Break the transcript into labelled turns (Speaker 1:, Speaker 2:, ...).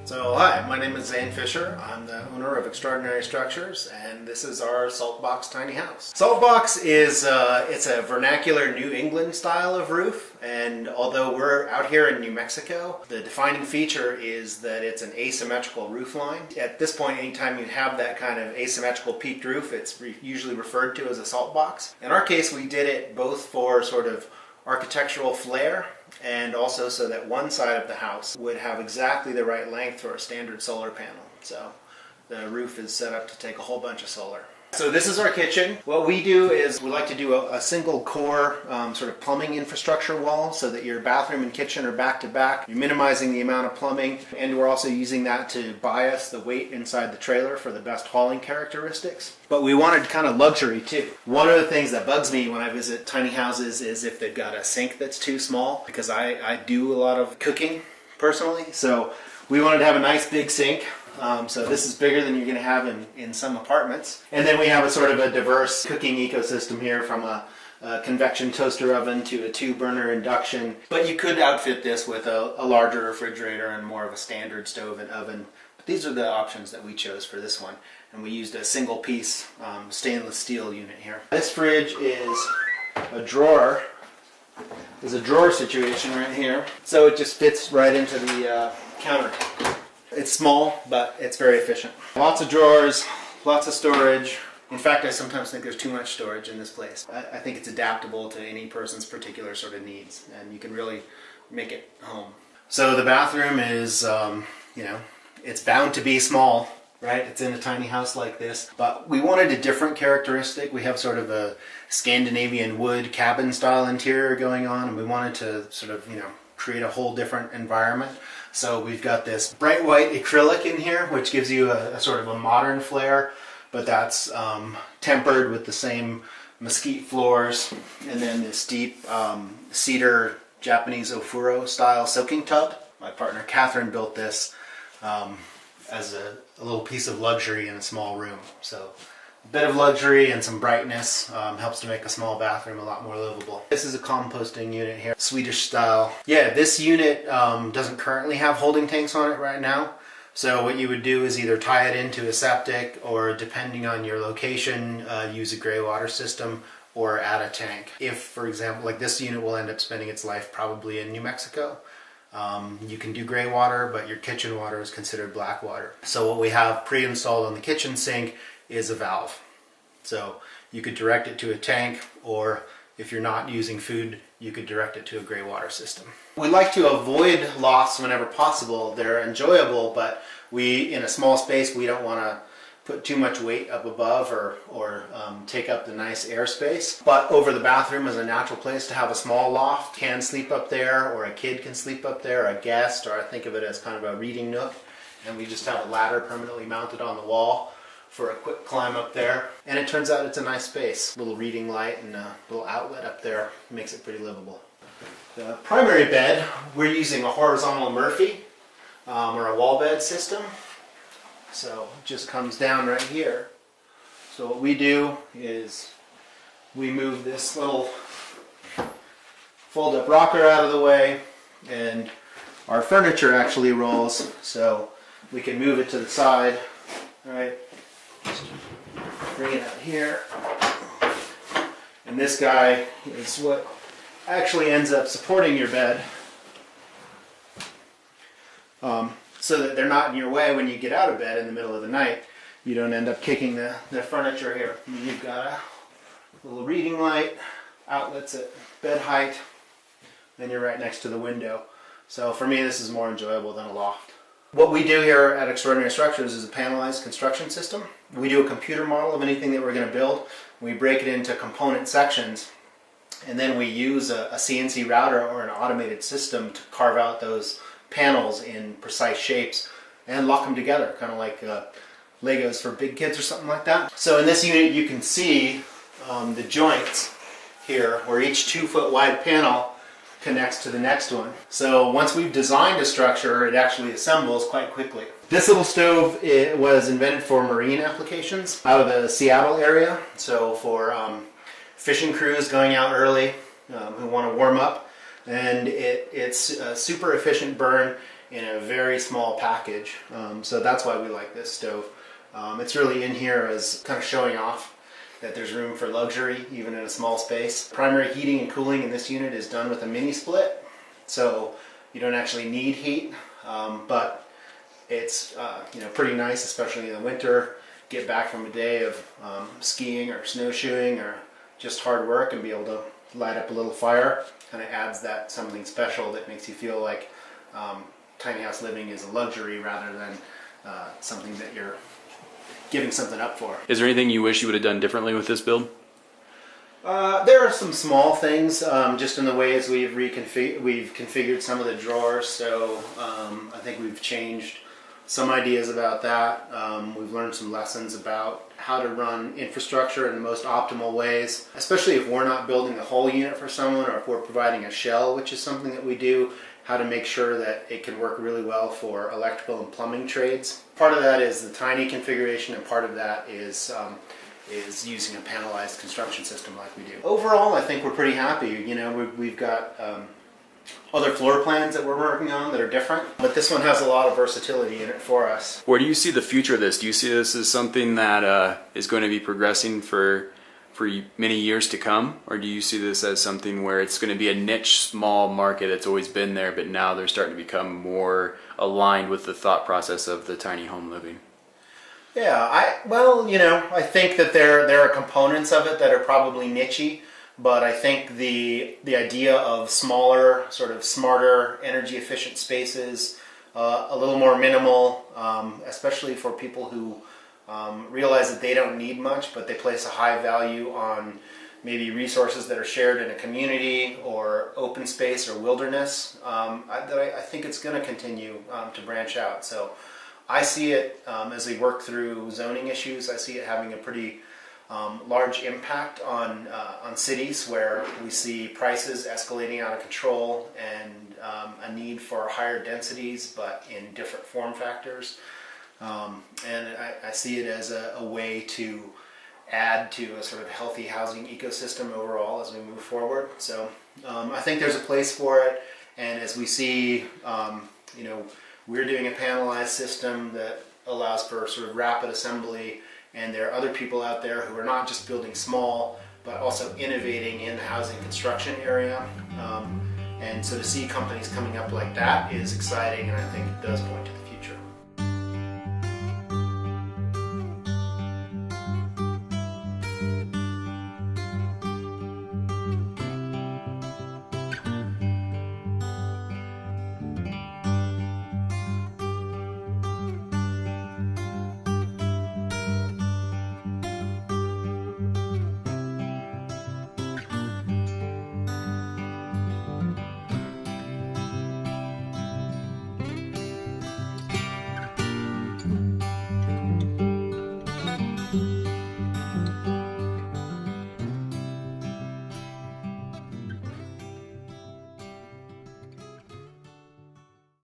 Speaker 1: So hi, my name is Zane Fisher. I'm the owner of Extraordinary Structures, and this is our Saltbox tiny house. Saltbox is it's a vernacular New England style of roof, and although we're out here in New Mexico, the defining feature is that it's an asymmetrical roof line. At this point, anytime you have that kind of asymmetrical peaked roof, it's usually referred to as a saltbox. In our case, we did it both for sort of architectural flair and also so that one side of the house would have exactly the right length for a standard solar panel. So the roof is set up to take a whole bunch of solar. So this is our kitchen. What we do is we like to do a single core sort of plumbing infrastructure wall so that your bathroom and kitchen are back to back. You're minimizing the amount of plumbing, and we're also using that to bias the weight inside the trailer for the best hauling characteristics. But we wanted kind of luxury too. One of the things that bugs me when I visit tiny houses is if they've got a sink that's too small, because I do a lot of cooking personally. So we wanted to have a nice big sink. So this is bigger than you're going to have in some apartments. And then we have a sort of a diverse cooking ecosystem here, from a convection toaster oven to a 2-burner induction. But you could outfit this with a larger refrigerator and more of a standard stove and oven. But these are the options that we chose for this one. And we used a single piece stainless steel unit here. This fridge is a drawer. There's a drawer situation right here. So it just fits right into the counter. It's small, but it's very efficient. Lots of drawers, lots of storage. In fact, I sometimes think there's too much storage in this place. I think it's adaptable to any person's particular sort of needs, and you can really make it home. So the bathroom is, it's bound to be small, right? It's in a tiny house like this, but we wanted a different characteristic. We have sort of a Scandinavian wood cabin style interior going on, and we wanted to sort of, create a whole different environment. So we've got this bright white acrylic in here, which gives you a sort of a modern flair, but that's tempered with the same mesquite floors, and then this deep cedar Japanese ofuro style soaking tub. My partner Catherine built this as a little piece of luxury in a small room. So a bit of luxury and some brightness helps to make a small bathroom a lot more livable. This is a composting unit here, Swedish style. Yeah, this unit doesn't currently have holding tanks on it right now. So what you would do is either tie it into a septic, or depending on your location, use a gray water system or add a tank. If, for example, like this unit will end up spending its life probably in New Mexico. You can do gray water, but your kitchen water is considered black water. So what we have pre-installed on the kitchen sink is a valve. So you could direct it to a tank, or if you're not using food, you could direct it to a gray water system. We like to avoid lofts whenever possible. They're enjoyable, but in a small space, we don't want to put too much weight up above or take up the nice airspace. But over the bathroom is a natural place to have a small loft. Can sleep up there, or a kid can sleep up there, a guest, or I think of it as kind of a reading nook. And we just have a ladder permanently mounted on the wall for a quick climb up there. And it turns out it's a nice space. Little reading light and a little outlet up there makes it pretty livable. The primary bed, we're using a horizontal Murphy or a wall bed system. So it just comes down right here. So what we do is we move this little fold-up rocker out of the way, and our furniture actually rolls, so we can move it to the side. All right. Just bring it out here, and this guy is what actually ends up supporting your bed, so that they're not in your way when you get out of bed in the middle of the night. You don't end up kicking the furniture here. You've got a little reading light, outlets at bed height, then you're right next to the window. So for me, this is more enjoyable than a loft. What we do here at Extraordinary Structures is a panelized construction system. We do a computer model of anything that we're going to build. We break it into component sections, and then we use a CNC router or an automated system to carve out those panels in precise shapes and lock them together, kind of like Legos for big kids or something like that. So in this unit you can see the joints here, where each 2-foot wide panel connects to the next one. So once we've designed a structure, it actually assembles quite quickly. This little stove, it was invented for marine applications out of the Seattle area. So for fishing crews going out early who want to warm up, and it's a super efficient burn, in a very small package. So that's why we like this stove. It's really in here as kind of showing off that there's room for luxury even in a small space. Primary heating and cooling in this unit is done with a mini split, so you don't actually need heat, but it's pretty nice, especially in the winter. Get back from a day of skiing or snowshoeing or just hard work and be able to light up a little fire. Kind of adds that something special that makes you feel like tiny house living is a luxury rather than something that you're giving something up for.
Speaker 2: Is there anything you wish you would have done differently with this build?
Speaker 1: There are some small things, just in the ways we've configured some of the drawers. So I think we've changed some ideas about that. We've learned some lessons about how to run infrastructure in the most optimal ways, especially if we're not building the whole unit for someone, or if we're providing a shell, which is something that we do. How to make sure that it can work really well for electrical and plumbing trades. Part of that is the tiny configuration, and part of that is using a panelized construction system like we do. Overall, I think we're pretty happy. You know, we've got other floor plans that we're working on that are different, but this one has a lot of versatility in it for us.
Speaker 2: Where do you see the future of this? Do you see this as something that is going to be progressing for many years to come, or do you see this as something where it's going to be a niche, small market that's always been there, but now they're starting to become more aligned with the thought process of the tiny home living?
Speaker 1: Yeah, I think that there are components of it that are probably niche-y, but I think the idea of smaller, sort of smarter, energy efficient spaces, a little more minimal, especially for people who realize that they don't need much, but they place a high value on maybe resources that are shared in a community or open space or wilderness. I think it's going to continue to branch out. So I see it as we work through zoning issues. I see it having a pretty large impact on cities where we see prices escalating out of control and a need for higher densities, but in different form factors. And I see it as a way to add to a sort of healthy housing ecosystem overall as we move forward. So I think there's a place for it, and as we see, we're doing a panelized system that allows for sort of rapid assembly, and there are other people out there who are not just building small, but also innovating in the housing construction area. And so to see companies coming up like that is exciting, and I think it does point to the